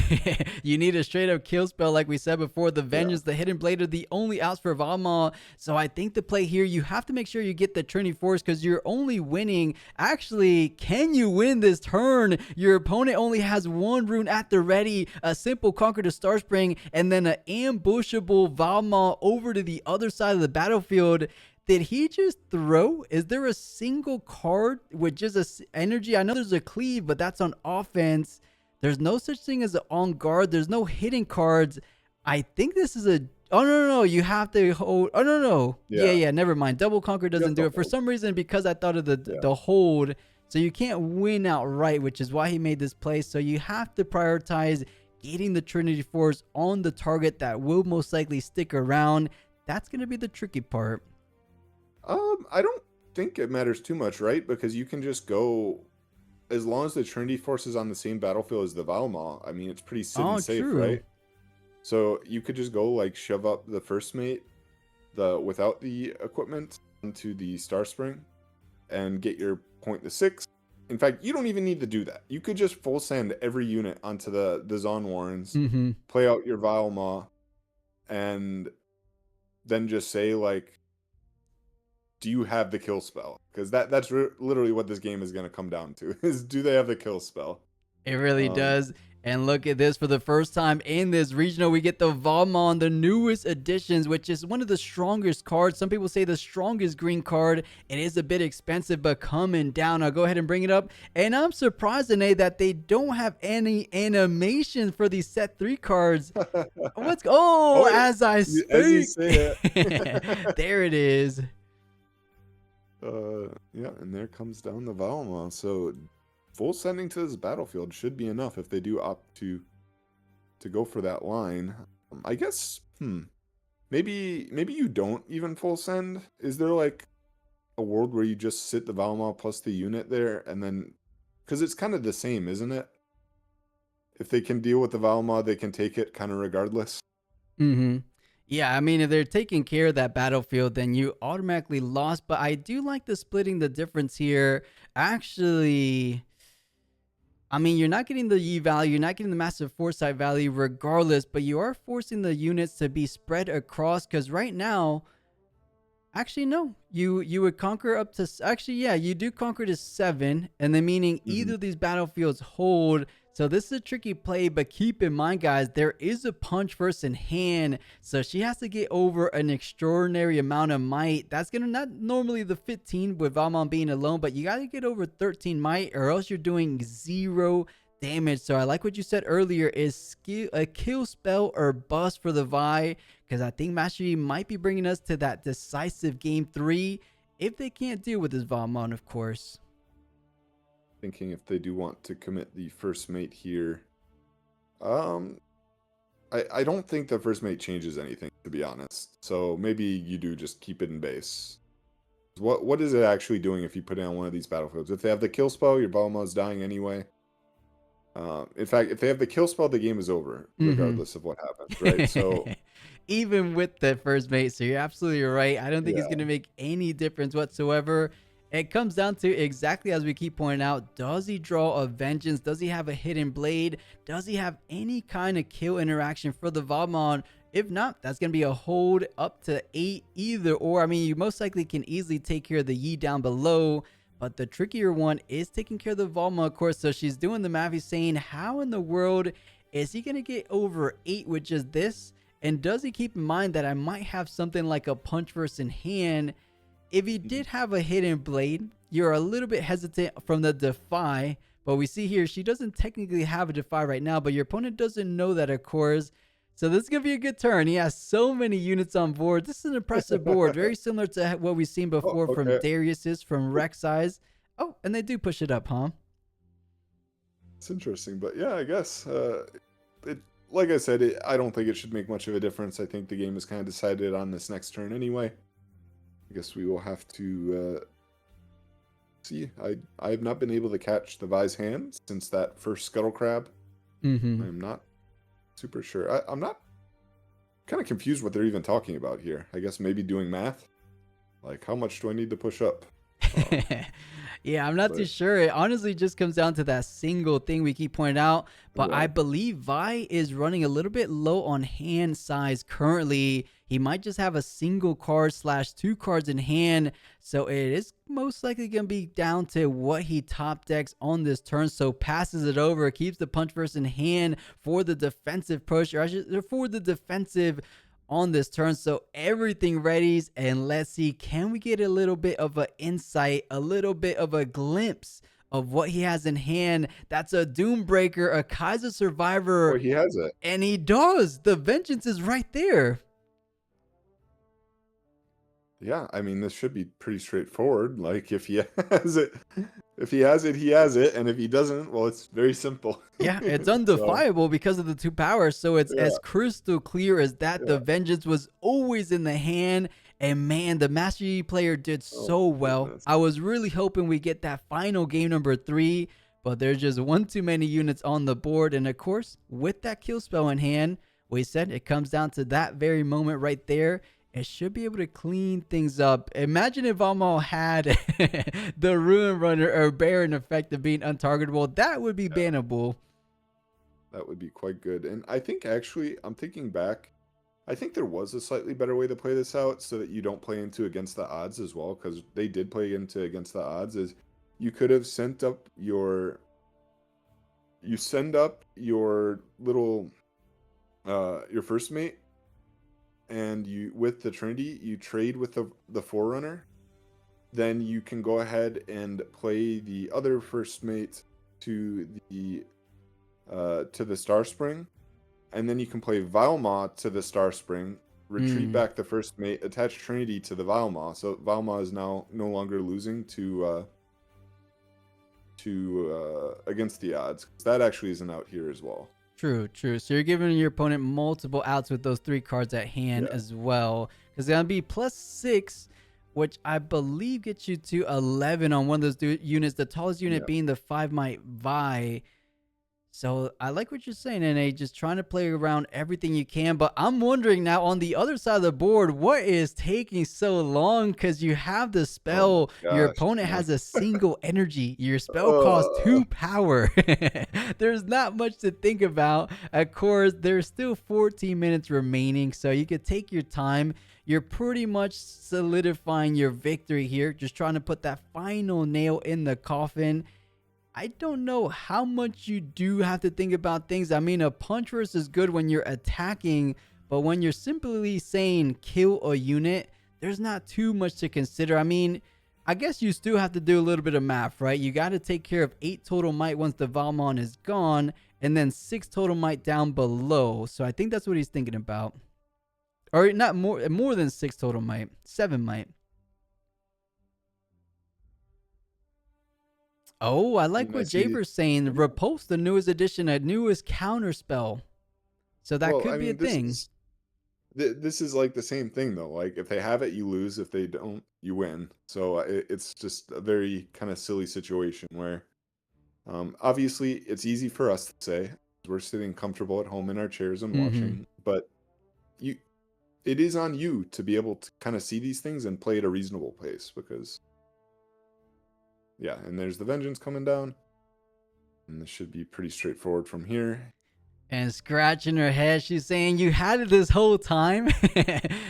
You need a straight up kill spell, like we said before. The Vengeance, the Hidden Blade are the only outs for Valma. So I think the play here, you have to make sure you get the Trinity Force, because you're only winning. Actually, can you win this turn? Your opponent only has 1 rune at the ready, a simple Conquer to Starspring, and then an ambushable Valma over to the other side of the battlefield. Did he just throw? Is there a single card with just a energy? I know there's a cleave, but that's on offense. There's no such thing as an on guard. There's no hidden cards. I think this is a... Oh, no. You have to hold... Oh, no. Yeah. Never mind. Double Conquer doesn't do it. For some reason, because I thought of the hold. So you can't win outright, which is why he made this play. So you have to prioritize getting the Trinity Force on the target that will most likely stick around. That's going to be the tricky part. I don't think it matters too much, right? Because you can just go, as long as the Trinity Force is on the same battlefield as the Valmaw. I mean, it's pretty sit Oh, and safe, true. right? So you could just go like shove up the first mate, without the equipment, into the Star Spring, and get your point to 6. In fact, you don't even need to do that. You could just full send every unit onto the Zon Warrens, Mm-hmm. play out your Valmaw, and then just say like, do you have the kill spell? Because that's literally what this game is going to come down to, is do they have the kill spell? It really Um, does. And look at this, for the first time in this regional, we get the Valmon, the newest additions, which is one of the strongest cards. Some people say the strongest green card. It is a bit expensive, but coming down. I'll go ahead and bring it up. And I'm surprised, Ane, that they don't have any animation for these set 3 cards. What's oh, as I as you speak. say it. There it is. Yeah, and there comes down the Valma. So full sending to this battlefield should be enough if they do opt to go for that line. I guess, maybe you don't even full send. Is there like a world where you just sit the Valma plus the unit there, and then, because it's kind of the same, isn't it? If they can deal with the Valma, they can take it kind of regardless. Mm-hmm. Yeah, I mean, if they're taking care of that battlefield, then you automatically lost. But I do like the splitting the difference here. Actually, I mean, you're not getting the E value, you're not getting the massive foresight value regardless, but you are forcing the units to be spread across, because right now, actually, no. You would conquer up to, actually, yeah, you do conquer to 7, and then meaning either of these battlefields hold. So this is a tricky play, but keep in mind, guys, there is a punch first in hand, so she has to get over an extraordinary amount of might. That's gonna, not normally the 15 with Valmon being alone, but you gotta get over 13 might, or else you're doing 0 damage. So I like what you said earlier, is a kill spell or bust for the Vi, because I think Mastery might be bringing us to that decisive game 3 if they can't deal with this Valmon, of course. Thinking if they do want to commit the first mate here. I don't think the first mate changes anything, to be honest. So maybe you do just keep it in base. What is it actually doing if you put it on one of these battlefields? If they have the kill spell, your Valma is dying anyway. In fact, if they have the kill spell, the game is over, regardless of what happens, right? So even with the first mate, so you're absolutely right. I don't think it's yeah, going to make any difference whatsoever. It comes down to exactly as we keep pointing out, does he draw a vengeance? Does he have a hidden blade? Does he have any kind of kill interaction for the Valmon? If not, that's going to be a hold up to 8 either or. I mean, you most likely can easily take care of the Yi down below, but the trickier one is taking care of the Valma, of course. So she's doing the math. He's saying, how in the world is he going to get over 8 with just this? And does he keep in mind that I might have something like a punch versus in hand? If he did have a hidden blade, you're a little bit hesitant from the Defy, but we see here she doesn't technically have a Defy right now, but your opponent doesn't know that, of course. So this is going to be a good turn. He has so many units on board. This is an impressive board, very similar to what we've seen before from okay. Darius's, from Rek'Sai's. Oh, and they do push it up, huh? It's interesting, but yeah, I guess it. Like I said, I don't think it should make much of a difference. I think the game is kind of decided on this next turn anyway. I guess we will have to see. I have not been able to catch the Vi's hand since that first Scuttle Crab. I'm not super sure. I'm not kind of confused what they're even talking about here. I guess maybe doing math. Like, how much do I need to push up? Yeah, I'm not too sure. It honestly just comes down to that single thing we keep pointing out. But Yeah. I believe Vi is running a little bit low on hand size currently. He might just have a single card / 2 cards in hand. So it is most likely going to be down to what he top decks on this turn. So passes it over, keeps the punch versus in hand for the defensive push, or for the defensive on this turn. So everything readies, and let's see, can we get a little bit of an insight, a little bit of a glimpse of what he has in hand? That's a Doombreaker, a Kaiser Survivor. Oh, he has it. And he does. The vengeance is right there. Yeah, I mean, this should be pretty straightforward. Like, if he has it, If he has it, he has it, and if he doesn't, well, it's very simple. Yeah, it's So, undefiable because of the two powers. So it's as yeah, crystal clear as that. yeah. The vengeance was always in the hand. And man, the Master Yi player did Oh so my well. goodness. I was really hoping we get that final game number 3, but there's just one too many units on the board. And of course, with that kill spell in hand, we said it comes down to that very moment right there. It should be able to clean things up. Imagine if Amal had the Ruin Runner or Baron effect of being untargetable. That would be Yeah, bannable. that would be quite good. And I think actually, I'm thinking back, I think there was a slightly better way to play this out so that you don't play into against the odds as well, because they did play into against the odds. Is you could have sent up your you send up your little your first mate, and you with the Trinity you trade with the Forerunner. Then you can go ahead and play the other first mate to the Star Spring, and then you can play Valma to the Star Spring, retreat Mm, back the first mate, attach Trinity to the Valma. So Valma is now no longer losing to against the odds. That actually isn't out here as well. true, true. So you're giving your opponent multiple outs with those 3 cards at hand Yeah, as well. Because they're going to be +6, which I believe gets you to 11 on one of those units. The tallest unit yeah. being the 5 might Vi. So I like what you're saying, NA, just trying to play around everything you can. But I'm wondering now on the other side of the board, what is taking so long? Because you have the Oh my spell, your gosh, opponent man. has a single energy. Your spell costs 2 power. There's not much to think about. Of course, there's still 14 minutes remaining, so you could take your time. You're pretty much solidifying your victory here, just trying to put that final nail in the coffin. I don't know how much you do have to think about things. I mean, a punch burst is good when you're attacking, but when you're simply saying kill a unit, there's not too much to consider. I mean, I guess you still have to do a little bit of math, right? You got to take care of 8 total might once the Valmon is gone, and then 6 total might down below. So I think that's what he's thinking about. Or not more than 6 total might, 7 might. Oh, I like And I what see. Javer's saying. Yeah. Repulse, the newest edition, a newest counter spell. So that Well, I could be a mean, this thing. is this is like the same thing though. Like if they have it, you lose. If they don't, you win. So it's just a very kind of silly situation where, obviously, it's easy for us to say we're sitting comfortable at home in our chairs and Mm-hmm. watching, but you, it is on you to be able to kind of see these things and play at a reasonable pace because, yeah. And there's the vengeance coming down, and this should be pretty straightforward from here. And scratching her head, she's saying, "You had it this whole time.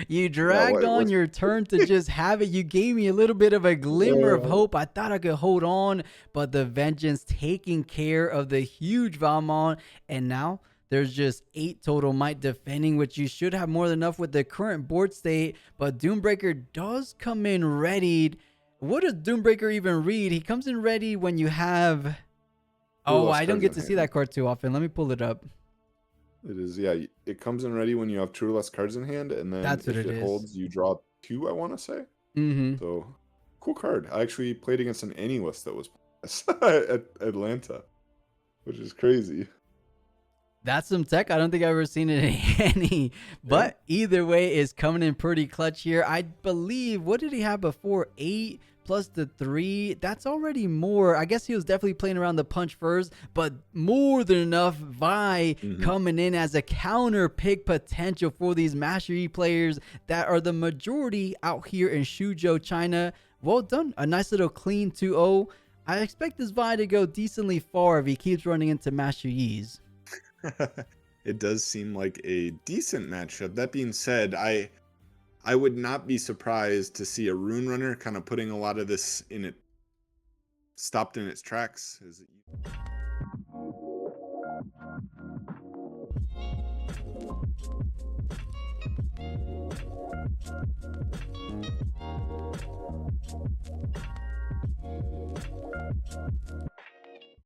You Yeah. dragged on What? your turn to just have it. You gave me a little bit of a glimmer of hope. I thought I could hold on, but the vengeance taking care of the huge Valmont, and now." There's just 8 total might defending, which you should have more than enough with the current board state. But Doombreaker does come in readied. What does Doombreaker even read? He comes in ready when you have. Two Oh, less I don't cards get in to see hand. that card too often. Let me pull it up. It is, yeah. It comes in ready when you have two or less cards in hand, and then That's what if it it is. holds, you draw two. I want to say. Mm-hmm. So, cool card. I actually played against an Annie list that was at Atlanta, which is crazy. That's some tech. I don't think I've ever seen it in any. Yeah. But either way, is coming in pretty clutch here. I believe, what did he have before? 8 plus the 3. That's already more. I guess he was definitely playing around the punch first, but more than enough. Vi Hmm. coming in as a counter pick potential for these Master Yi players that are the majority out here in Suzhou, China. Well done. A nice little clean 2-0. I expect this Vi to go decently far if he keeps running into Master Yis. It does seem like a decent matchup. That being said, I would not be surprised to see a Rune Runner kind of putting a lot of this in it stopped in its tracks.